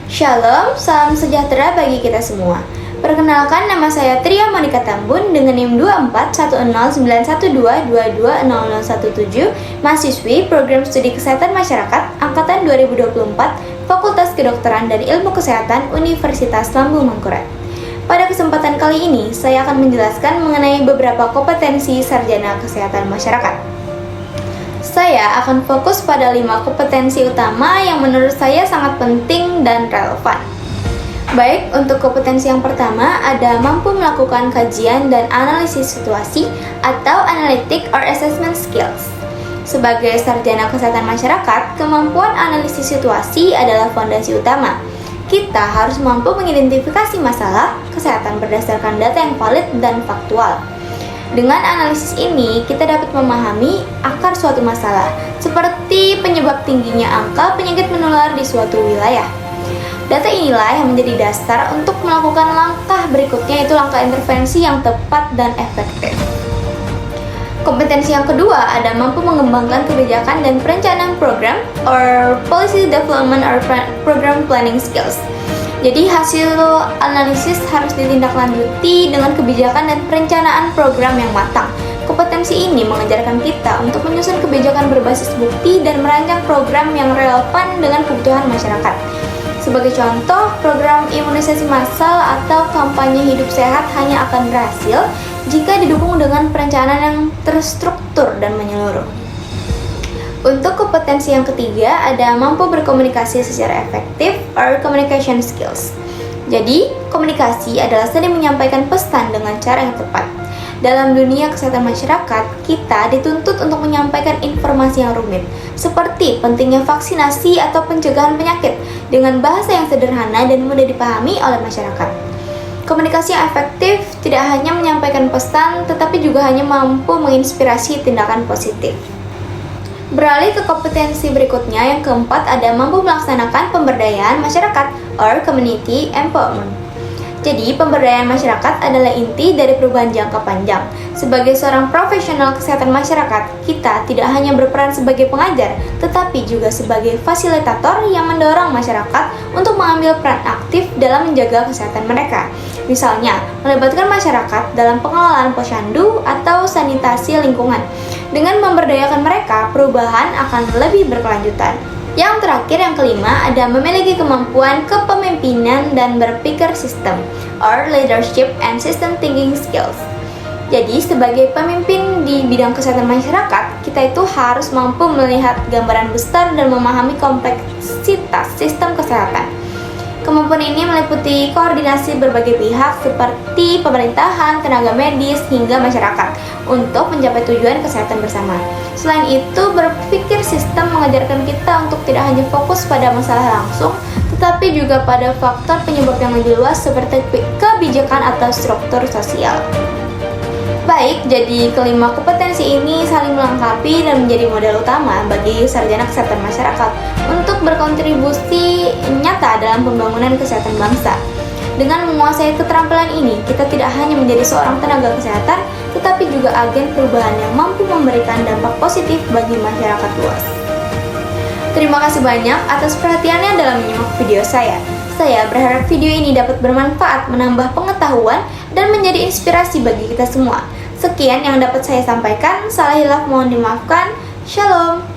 Shalom, salam sejahtera bagi kita semua. Perkenalkan, nama saya Tria Monika Tambun dengan NIM 2410912220017, mahasiswi Program Studi Kesehatan Masyarakat Angkatan 2024, Fakultas Kedokteran dan Ilmu Kesehatan Universitas Lambung Mangkurat. Pada kesempatan kali ini, saya akan menjelaskan mengenai beberapa kompetensi sarjana kesehatan masyarakat. Saya akan fokus pada 5 kompetensi utama yang menurut saya sangat penting dan relevan. Baik, untuk kompetensi yang pertama ada mampu melakukan kajian dan analisis situasi atau analytic or assessment skills. Sebagai sarjana kesehatan masyarakat, kemampuan analisis situasi adalah fondasi utama. Kita harus mampu mengidentifikasi masalah kesehatan berdasarkan data yang valid dan faktual. Dengan analisis ini, kita dapat memahami akar suatu masalah, seperti penyebab tingginya angka penyakit menular di suatu wilayah. Data inilah yang menjadi dasar untuk melakukan langkah berikutnya, yaitu langkah intervensi yang tepat dan efektif. Kompetensi yang kedua ada mampu mengembangkan kebijakan dan perencanaan program or policy development or program planning skills. Jadi hasil analisis harus ditindaklanjuti dengan kebijakan dan perencanaan program yang matang. Kompetensi ini mengajarkan kita untuk menyusun kebijakan berbasis bukti dan merancang program yang relevan dengan kebutuhan masyarakat. Sebagai contoh, program imunisasi massal atau kampanye hidup sehat hanya akan berhasil jika didukung dengan perencanaan yang terstruktur dan menyeluruh. Untuk kompetensi yang ketiga ada mampu berkomunikasi secara efektif or communication skills. Jadi, komunikasi adalah seni menyampaikan pesan dengan cara yang tepat. Dalam dunia kesehatan masyarakat, kita dituntut untuk menyampaikan informasi yang rumit, seperti pentingnya vaksinasi atau pencegahan penyakit, dengan bahasa yang sederhana dan mudah dipahami oleh masyarakat. Komunikasi yang efektif tidak hanya menyampaikan pesan, tetapi juga hanya mampu menginspirasi tindakan positif. Beralih ke kompetensi berikutnya, yang keempat ada mampu melaksanakan pemberdayaan masyarakat or community empowerment. Jadi, pemberdayaan masyarakat adalah inti dari perubahan jangka panjang. Sebagai seorang profesional kesehatan masyarakat, kita tidak hanya berperan sebagai pengajar, tetapi juga sebagai fasilitator yang mendorong masyarakat untuk mengambil peran aktif dalam menjaga kesehatan mereka. Misalnya, melibatkan masyarakat dalam pengelolaan posyandu atau sanitasi lingkungan. Dengan memberdayakan mereka, perubahan akan lebih berkelanjutan. Yang terakhir, yang kelima, ada memiliki kemampuan kepemimpinan dan berpikir sistem or leadership and system thinking skills. Jadi, sebagai pemimpin di bidang kesehatan masyarakat, kita itu harus mampu melihat gambaran besar dan memahami kompleksitas sistem kesehatan. Kemampuan ini meliputi koordinasi berbagai pihak seperti pemerintahan, tenaga medis, hingga masyarakat untuk mencapai tujuan kesehatan bersama. Selain itu, berpikir sistem mengajarkan kita untuk tidak hanya fokus pada masalah langsung, tetapi juga pada faktor penyebab yang lebih luas seperti kebijakan atau struktur sosial. Baik, jadi kelima kompetensi ini saling melengkapi dan menjadi modal utama bagi sarjana kesehatan masyarakat untuk berkontribusi nyata dalam pembangunan kesehatan bangsa. Dengan menguasai keterampilan ini, kita tidak hanya menjadi seorang tenaga kesehatan, tetapi juga agen perubahan yang mampu memberikan dampak positif bagi masyarakat luas. Terima kasih banyak atas perhatiannya dalam menyimak video saya. Saya berharap video ini dapat bermanfaat, menambah pengetahuan, dan menjadi inspirasi bagi kita semua. Sekian yang dapat saya sampaikan, salah hilaf mohon dimaafkan. Shalom.